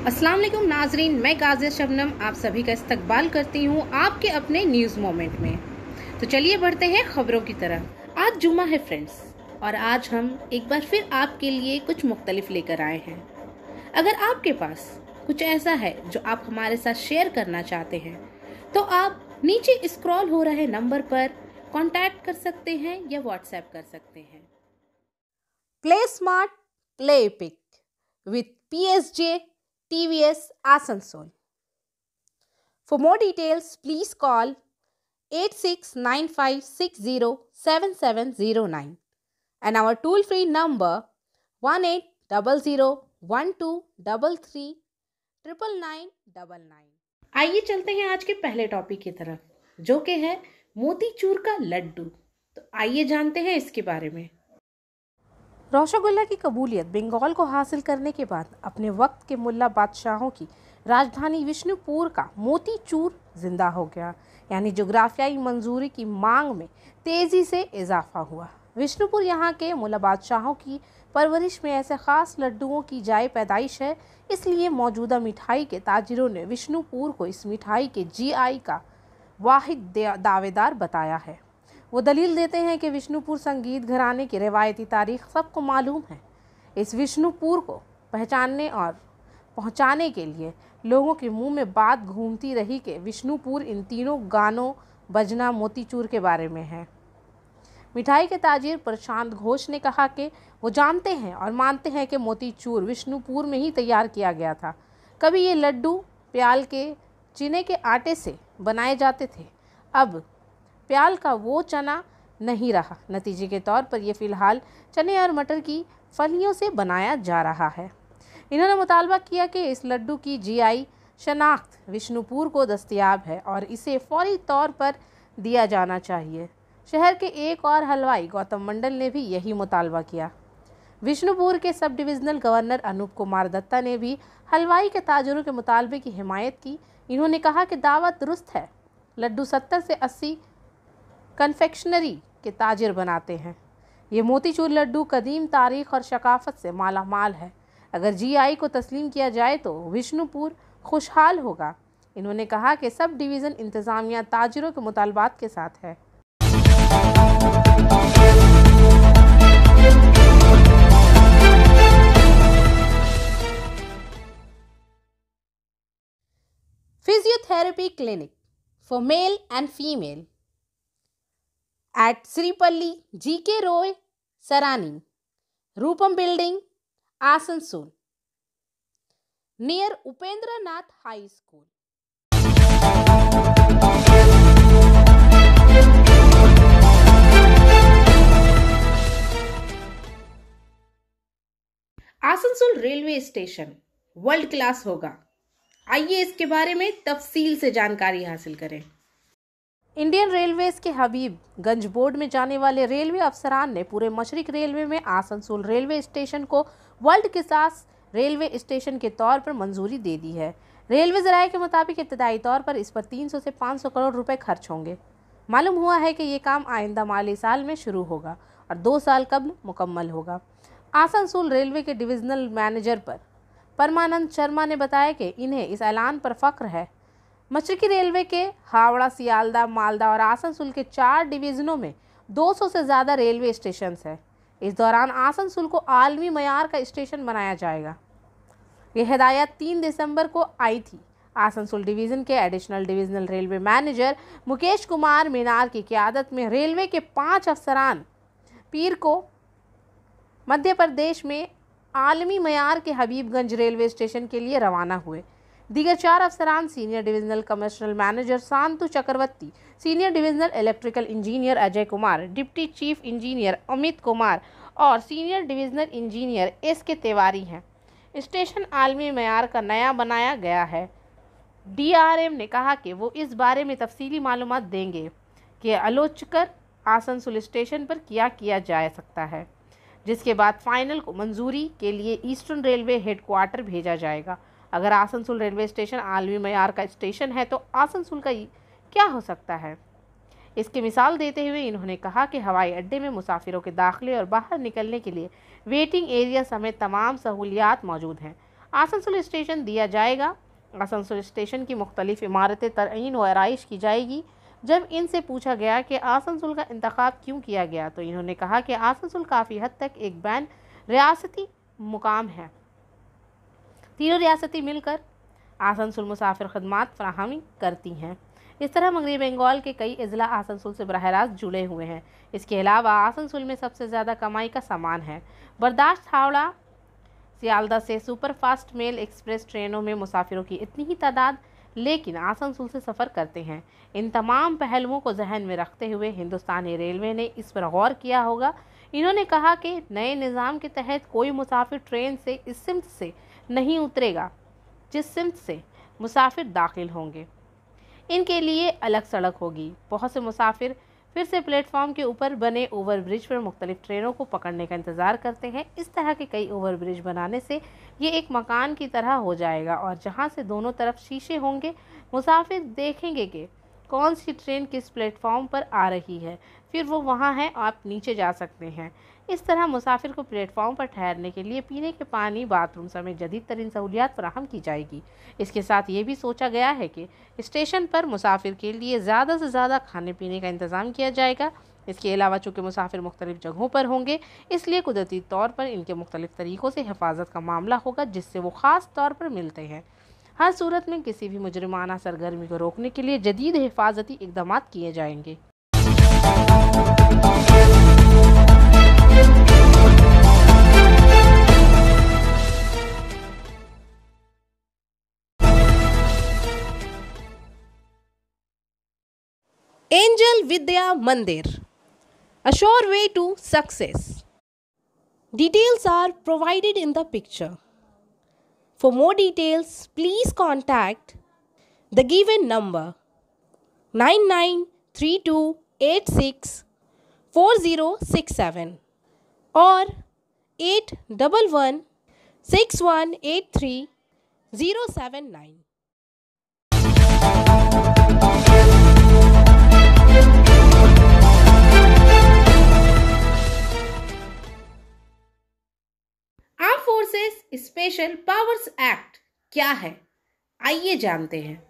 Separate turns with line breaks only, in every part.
अस्सलाम वालेकुम नाजरीन, मैं गाज़िया शबनम आप सभी का इस्तकबाल करती हूँ आपके अपने न्यूज़ मोमेंट में। तो चलिए बढ़ते हैं खबरों की तरफ। आज जुम्मा है फ्रेंड्स, और आज हम एक बार फिर आपके लिए कुछ मुख्तलिफ लेकर आए हैं। अगर आपके पास कुछ ऐसा है जो आप हमारे साथ शेयर करना चाहते हैं तो आप नीचे स्क्रॉल हो रहे नंबर पर कांटेक्ट कर सकते हैं या व्हाट्सएप कर सकते हैं। Play smart, play epic with PSG TVS Asansol. For more details, please call 8695607709 and our toll-free number 180012339999। आइए चलते हैं आज के पहले टॉपिक की तरफ, जो कि है मोतीचूर का लड्डू। तो आइए जानते हैं इसके बारे में। रोशगुल्ला की कबूलियत बंगाल को हासिल करने के बाद अपने वक्त के मुल्ला बादशाहों की राजधानी विष्णुपुर का मोतीचूर जिंदा हो गया, यानी जोग्राफियाई मंजूरी की मांग में तेज़ी से इजाफा हुआ। विष्णुपुर यहाँ के मुल्ला बादशाहों की परवरिश में ऐसे ख़ास लड्डुओं की जाए पैदाइश है, इसलिए मौजूदा मिठाई के ताजिरों ने विष्णुपुर को इस मिठाई के GI का वाहिद दावेदार बताया है। वो दलील देते हैं कि विष्णुपुर संगीत घराने की रिवायती तारीख सबको मालूम है। इस विष्णुपुर को पहचानने और पहुंचाने के लिए लोगों के मुंह में बात घूमती रही कि विष्णुपुर इन तीनों गानों बजना मोतीचूर के बारे में है। मिठाई के ताजिर प्रशांत घोष ने कहा कि वो जानते हैं और मानते हैं कि मोतीचूर विष्णुपुर में ही तैयार किया गया था। कभी ये लड्डू प्याल के चने के आटे से बनाए जाते थे, अब प्याल का वो चना नहीं रहा। नतीजे के तौर पर यह फ़िलहाल चने और मटर की फलियों से बनाया जा रहा है। इन्होंने मुतालबा किया कि इस लड्डू की GI शनाख्त विष्णुपुर को दस्तयाब है और इसे फौरी तौर पर दिया जाना चाहिए। शहर के एक और हलवाई गौतम मंडल ने भी यही मुतालबा किया। विष्णुपुर के sub divisional governor Anoop Kumar Dutta ने भी हलवाई के ताजरों के मुतालबे की हिमायत की। इन्होंने कहा कि दावत दुरुस्त है, लड्डू 70 से 80 कन्फेक्शनरी के ताजिर बनाते हैं। ये मोतीचूर लड्डू कदीम तारीख और शकाफत से माला माल है। अगर GI को तस्लीम किया जाए तो विष्णुपुर खुशहाल होगा। इन्होंने कहा कि सब डिवीज़न इंतज़ामिया ताजिरों के मुतालबात के साथ है। Physiotherapy clinic for male and female at Sripalli GK Roy Sarani, Rupam Building, Asansol, near Upendranath High School. Asansol railway station world class होगा। आइए इसके बारे में तफसील से जानकारी हासिल करें। इंडियन रेलवेज के हबीबगंज बोर्ड में जाने वाले रेलवे अफसरान ने पूरे मशरिक रेलवे में आसनसोल रेलवे स्टेशन को वर्ल्ड क्लास रेलवे स्टेशन के तौर पर मंजूरी दे दी है। रेलवे ज़राए के मुताबिक इब्तदाई तौर पर इस पर 300 से 500 करोड़ रुपए खर्च होंगे। मालूम हुआ है कि ये काम आइंदा माली साल में शुरू होगा और 2 साल कब्ल मुकम्मल होगा। आसनसोल रेलवे के डिविजनल मैनेजर परमानंद शर्मा ने बताया कि इन्हें इस ऐलान पर फ़ख्र है। मशरकी रेलवे के हावड़ा, सियालदा, मालदा और आसनसोल के 4 डिवीज़नों में 200 से ज़्यादा रेलवे स्टेशन हैं। इस दौरान आसनसोल को आलमी मयार का स्टेशन बनाया जाएगा। यह हिदायत 3 दिसंबर को आई थी। आसनसोल डिवीज़न के additional divisional railway manager Mukesh Kumar Minar की क़यादत में रेलवे के 5 अफसरान पीर को मध्य प्रदेश में आलमी मयार के हबीबगंज रेलवे स्टेशन के लिए रवाना हुए। दीगर 4 अफसरान senior divisional commercial manager Shantu Chakraborty, senior divisional electrical engineer Ajay Kumar, deputy chief engineer Amit Kumar और senior divisional engineer SK Tiwari हैं। स्टेशन आलमी मयार का नया बनाया गया है। DRM ने कहा कि वो इस बारे में तफसीली मालूमात देंगे कि आलोचकर आसनसोल स्टेशन पर क्या किया जा सकता है, जिसके बाद फाइनल को मंजूरी के लिए ईस्टर्न रेलवे हेडक्वार्टर भेजा जाएगा। अगर आसनसोल रेलवे स्टेशन आलमी मयार का स्टेशन है तो आसनसोल का क्या हो सकता है। इसकी मिसाल देते हुए इन्होंने कहा कि हवाई अड्डे में मुसाफिरों के दाखिले और बाहर निकलने के लिए वेटिंग एरिया समेत तमाम सहूलियात मौजूद हैं। आसनसोल स्टेशन दिया जाएगा। आसनसोल स्टेशन की मुख्तलिफ इमारतें तरमीम व आराइश की जाएगी। जब इनसे पूछा गया कि आसनसोल का इंतखाब क्यों किया गया तो इन्होंने कहा कि आसनसोल काफ़ी हद तक एक बैन रियासती मुकाम है। तीनों रियासतें मिलकर आसनसोल मुसाफिर खदमात फराहमी करती हैं। इस तरह मगरबी बंगाल के कई अजला आसनसोल से बराह रास्त जुड़े हुए हैं। इसके अलावा आसनसोल में सबसे ज़्यादा कमाई का सामान है। बर्दाश्त हावड़ा सियालदा से सुपरफास्ट मेल एक्सप्रेस ट्रेनों में मुसाफिरों की इतनी ही तादाद लेकिन आसनसोल से सफ़र करते हैं। इन तमाम पहलुओं को जहन में रखते हुए हिंदुस्तानी रेलवे ने इस पर गौर किया होगा। इन्होंने कहा कि नए निज़ाम के तहत कोई मुसाफिर ट्रेन से इस सिमत से नहीं उतरेगा जिस सिमत से मुसाफिर दाखिल होंगे। इनके लिए अलग सड़क होगी। बहुत से मुसाफिर फिर से प्लेटफॉर्म के ऊपर बने ओवरब्रिज पर मुख्तलिफ ट्रेनों को पकड़ने का इंतज़ार करते हैं। इस तरह के कई ओवरब्रिज बनाने से ये एक मकान की तरह हो जाएगा और जहाँ से दोनों तरफ शीशे होंगे, मुसाफिर देखेंगे कि कौन सी ट्रेन किस प्लेटफॉर्म पर आ रही है, फिर वो वहाँ है, आप नीचे जा सकते हैं। इस तरह मुसाफिर को प्लेटफॉर्म पर ठहरने के लिए पीने के पानी, बाथरूम समेत जदीद तरीन सहूलियात फराहम की जाएगी। इसके साथ ये भी सोचा गया है कि स्टेशन पर मुसाफिर के लिए ज़्यादा से ज़्यादा खाने पीने का इंतज़ाम किया जाएगा। इसके अलावा चूँकि मुसाफिर मुख्तलिफ जगहों पर होंगे, इसलिए कुदरती तौर पर इनके मुख्तलिफ तरीक़ों से हिफाजत का मामला होगा जिससे वो ख़ास तौर पर मिलते हैं। हर सूरत में किसी भी मुजरिमाना सरगर्मी को रोकने के लिए जदीद हिफाजती इक़दाम किए जाएंगे।
Angel Vidya Mandir, a sure way to success. Details are provided in the picture. For more details, please contact the given number 9932864067 or 8116183079.
Arm forces special powers act क्या है, आइए जानते हैं।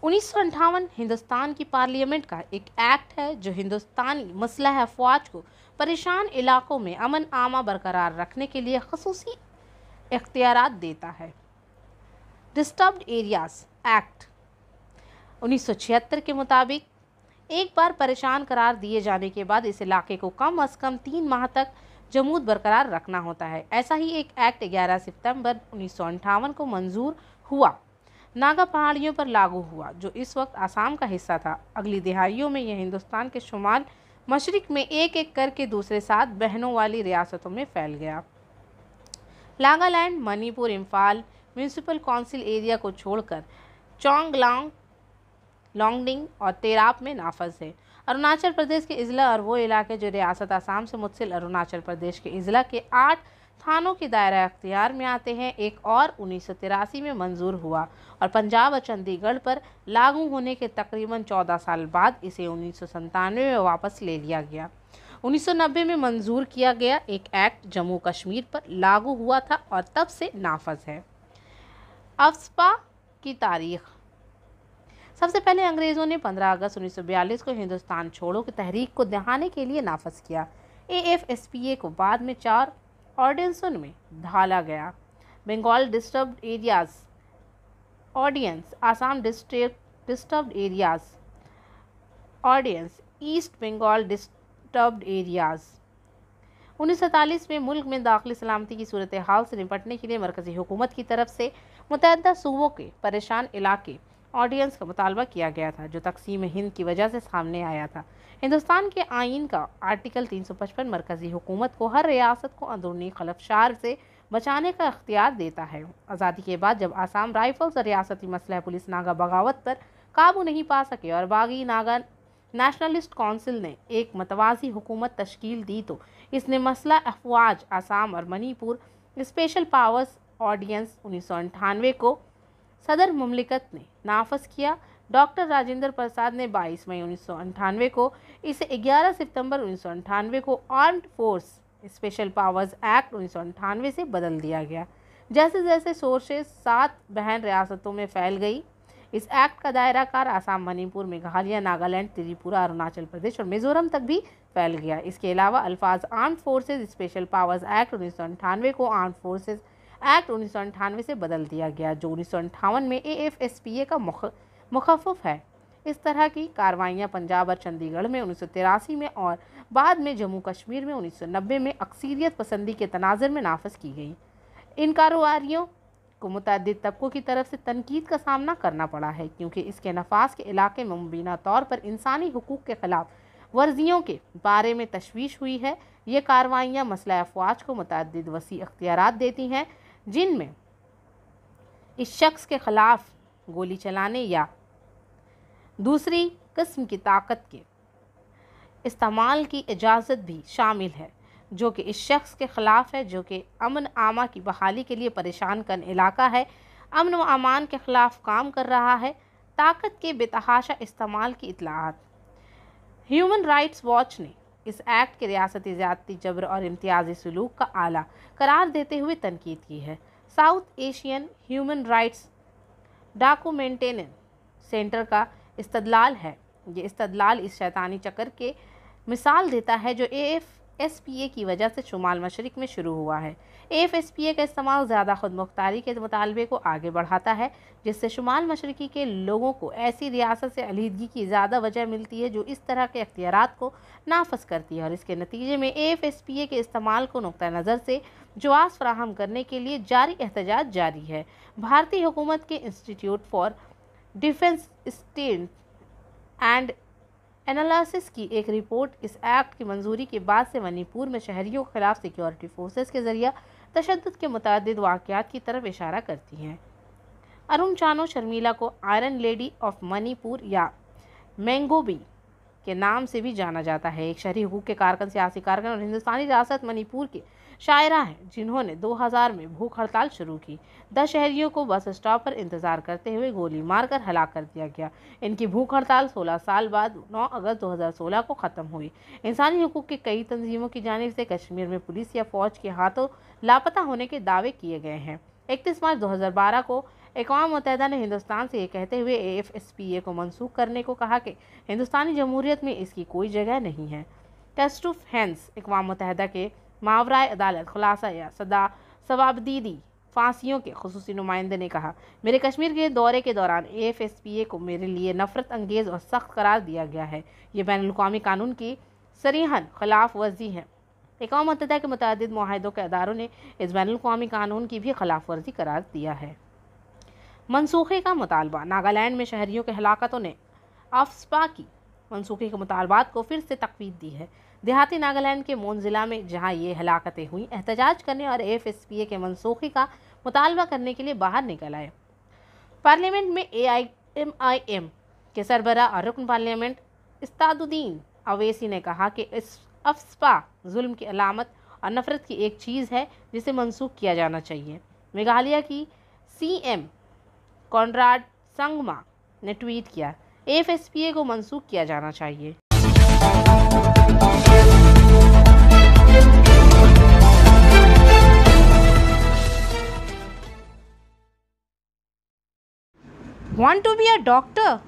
1958 हिंदुस्तान की पार्लियामेंट का एक एक्ट है जो हिंदुस्तानी मसलह अफवाज को परेशान इलाकों में अमन आमा बरकरार रखने के लिए खसूसी इख्तियारात देता है। डिस्टर्ब्ड एरियाज एक्ट 1976 के मुताबिक एक बार परेशान करार दिए जाने के बाद इस इलाके को कम अज़ कम 3 माह तक जमूद बरकरार रखना होता है। ऐसा ही एक एक्ट 11 सितंबर 1958 को मंजूर हुआ, नागा पहाड़ियों पर लागू हुआ, जो इस वक्त आसाम का हिस्सा था। अगली दिहाइयों में यह हिंदुस्तान के शुमाल मशरिक में एक एक करके दूसरे 7 बहनों वाली रियासतों में फैल गया। Nagaland, Manipur, Imphal municipal council area को छोड़कर चोंगलांग, लोंगडिंग और तेराप में नाफज है। अरुणाचल प्रदेश के इज़ला और वो इलाके जो रियासत आसाम से मुत्सिल अरुणाचल प्रदेश के इज़ला के 8 थानों के दायरा अख्तियार में आते हैं। एक और 1983 में मंजूर हुआ और पंजाब और चंडीगढ़ पर लागू होने के तकरीबन 14 साल बाद इसे 1997 में वापस ले लिया गया। 1990 में मंजूर किया गया एक एक्ट जम्मू कश्मीर पर लागू हुआ था और तब से नाफज है। अफ्स्पा की तारीख। सबसे पहले अंग्रेज़ों ने 15 अगस्त 1942 को हिंदुस्तान छोड़ो की तहरीक को दहाने के लिए नाफज किया। AFSPA को बाद में 4 ऑर्डिनेंसों में ढाला गया। Bengal disturbed areas ordinance, Assam disturbed areas ordinance, East Bengal disturbed areas. 1947 में मुल्क में दाखिली सलामती की सूरत हाल से निपटने के लिए मरकज़ी हुकूमत की तरफ से मुतअद्दिद सूबों के परेशान इलाके ऑर्डिनेंस का मुतालबा किया गया था, जो तकसीम हिंद की वजह से सामने आया था। हिंदुस्तान के आइन का आर्टिकल 355 मरकज़ी हुकूमत को हर रियासत को अंदरूनी खलफशार से बचाने का इख्तियार देता है। आज़ादी के बाद जब आसाम राइफल्स और रियासती मसलह पुलिस नागा बगावत पर काबू नहीं पा सके और बागी नागा नेशनलिस्ट काउंसिल ने एक मतवाज़ी हुकूमत तश्कील दी तो इसने मसला अफवाज आसाम और मणिपुर स्पेशल पावर्स ऑर्डिनेंस 1998 को सदर मुमलिकत ने नाफज किया। डॉक्टर राजेंद्र प्रसाद ने 22 मई 1998 को इसे 11 सितंबर 1998 को armed force special powers act 1998 से बदल दिया गया। जैसे जैसे सोर्सेस 7 बहन रियासतों में फैल गई, इस एक्ट का दायरा कार आसाम, मणिपुर, मेघालय, नागालैंड, त्रिपुरा, अरुणाचल प्रदेश और मिजोरम तक भी फैल गया। इसके अलावा अल्फाज armed forces special powers act 1998 को आर्म्ड फोर्सेज एक्ट 1998 से बदल दिया गया, जो 1958 में AFSPA का मुखफ़फ़ है। इस तरह की कार्रवाइयाँ पंजाब और चंडीगढ़ में 1983 में और बाद में जम्मू कश्मीर में 1990 में अक्सरियत पसंदी के तनाज़ुर में नाफिज की गई। इन कार्रवाइयों को मुतअद्दिद तबकों की तरफ से तनकीद का सामना करना पड़ा है, क्योंकि इसके नफाज के इलाके में मुबीना तौर पर इंसानी हुकूक के खिलाफ वर्जियों के बारे में तशवीश हुई है। ये कार्रवाइयाँ मसला अफवाज को मुतअद्दिद वसी इख्तियारात देती हैं, जिनमें इस शख्स के खिलाफ गोली चलाने या दूसरी किस्म की ताकत के इस्तेमाल की इजाज़त भी शामिल है, जो कि इस शख्स के ख़िलाफ़ है, जो कि अमन आमा की बहाली के लिए परेशान कन इलाका है, अमन व अमान के ख़िलाफ़ काम कर रहा है, ताकत के बेतहाशा इस्तेमाल की इतलात। ह्यूमन राइट्स वॉच ने इस एक्ट के रियासती ज़्यादती, जबर और इम्तियाजी सलूक का आला करार देते हुए तनकीद की है। South Asian human rights documentation centre का इस्तदलाल है। ये इस्तदलाल इस शैतानी चक्कर के मिसाल देता है जो AFSPA की वजह से शुमाल मशरिक में शुरू हुआ है। AFSPA का इस्तेमाल ज़्यादा खुद मुख्तारी के मुतालबे को आगे बढ़ाता है, जिससे शुमाल मशरिकी के लोगों को ऐसी रियासत से अलहदगी की ज़्यादा वजह मिलती है जो इस तरह के अख्तियारात को नाफज करती है, और इसके नतीजे में AFSPA के इस्तेमाल को नुक्ता नज़र से जवाज़ फराहम करने के लिए जारी एहतजाज जारी है। भारतीय हुकूमत के institute for defence studies and analysis की एक रिपोर्ट इस एक्ट की मंजूरी के बाद से मणिपुर में शहरियों के खिलाफ सिक्योरिटी फोर्सेस के जरिए तशद्दुद के मुतअद्दिद वाक़यात की तरफ इशारा करती हैं। अरुण चानो शर्मिला को आयरन लेडी ऑफ मणिपुर या मैंगोबी के नाम से भी जाना जाता है। एक शहरी हुकूक के कारकुन, सियासी कारकुन और हिंदुस्तानी रियासत मणिपुर के शायरा हैं, जिन्होंने 2000 में भूख हड़ताल शुरू की। 10 शहरियों को बस स्टॉप पर इंतजार करते हुए गोली मारकर हलाक कर दिया गया। इनकी भूख हड़ताल 16 साल बाद 9 अगस्त 2016 को ख़त्म हुई। इंसानी हुकूक की कई तंजीमों की जानिब से कश्मीर में पुलिस या फ़ौज के हाथों लापता होने के दावे किए गए हैं। 31 मार्च 2012 को अक़वाम मुत्तहिदा ने हिंदुस्तान से ये कहते हुए AFSPA को मनसूख करने को कहा कि हिंदुस्तानी जमहूरियत में इसकी कोई जगह नहीं है। टेस्ट ऑफ हैंड्स अक़वाम मुत्तहिदा के मावराए अदालत खुलासा या सदा सवाबदीदी फांसियों के खुसूसी नुमाइंदे ने कहा, मेरे कश्मीर के दौरे के दौरान AFSPA को मेरे लिए नफरत अंगेज़ और सख्त करार दिया गया है। ये बैनुल-अक़वामी कानून की सरीहन खिलाफ वर्जी है। अक़वाम मुत्तहिदा के मुतअद्दिद मुआहिदों के अदारों ने इस बैनुल-अक़वामी कानून की भी खिलाफ वर्जी करार दिया है। मनसूखे का मुतालबा। नागालैंड में शहरियों के हलाकतों ने अफस्पा की मनसूखे के मुतालबात को फिर से तकवीद दी है। देहाती नागालैंड के मोन ज़िला में जहां ये हलाकतें हुई, एहतजाज करने और AFSPA के मनसूखे का मुतालबा करने के लिए बाहर निकल आए। पार्लियामेंट में AIMIM के सरबराह और रुकन पार्लियामेंट इस्तादुद्दीन अवैसी ने कहा कि इस अफस्पा जुल्म की अलामत और नफरत की एक चीज़ है जिसे मनसूख किया जाना चाहिए। मेघालय की CM कॉनराड संगमा ने ट्वीट किया, AFSPA को मनसूख किया जाना चाहिए।
Want to be a doctor?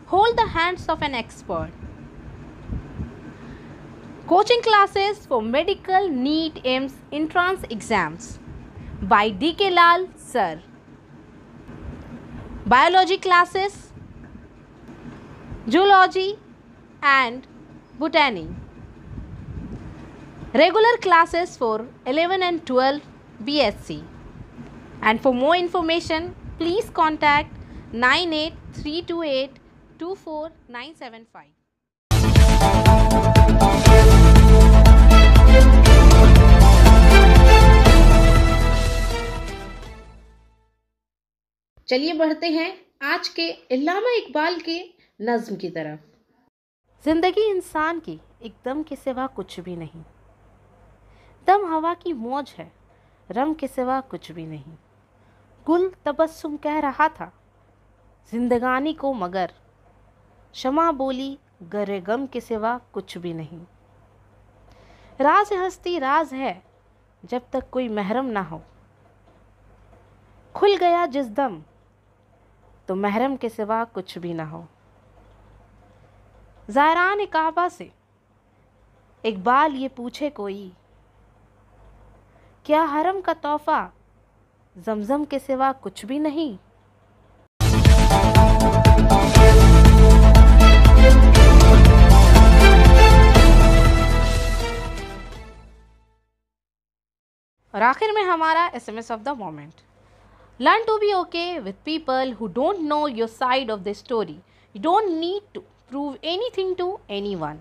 Hold the hands of an expert. Coaching classes for medical NEET AIMS entrance exams by DK Lal Sir. Biology classes, zoology and botany. Regular classes for 11 and 12 BSc. And for more information, please contact 9832824975.
चलिए बढ़ते हैं आज के इल्लामा इकबाल के नज्म की तरफ। जिंदगी इंसान की एक दम के सिवा कुछ भी नहीं, दम हवा की मौज है, रम के सिवा कुछ भी नहीं। गुल तबस्सुम कह रहा था जिंदगानी को, मगर शमा बोली गरे गम के सिवा कुछ भी नहीं। राज हस्ती राज है जब तक कोई महरम ना हो, खुल गया जिस दम तो महरम के सिवा कुछ भी ना हो। ज़ायरान काबा से इकबाल ये पूछे कोई, क्या हरम का तोहफा जमजम के सिवा कुछ भी नहीं। और आखिर में हमारा SMS of the moment, learn to be okay with people who don't know your side of the story. You don't need to prove anything to anyone.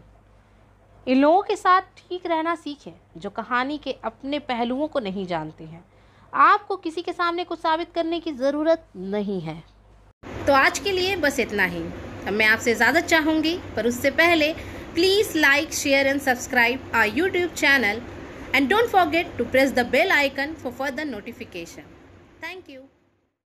इन लोगों के साथ ठीक रहना सीखें जो कहानी के अपने पहलुओं को नहीं जानते हैं। आपको किसी के सामने कुछ साबित करने की ज़रूरत नहीं है। तो आज के लिए बस इतना ही। अब मैं आपसे इजाज़त चाहूँगी, पर उससे पहले please like, share and subscribe our YouTube channel and don't forget to press the bell icon for further notification. Thank you.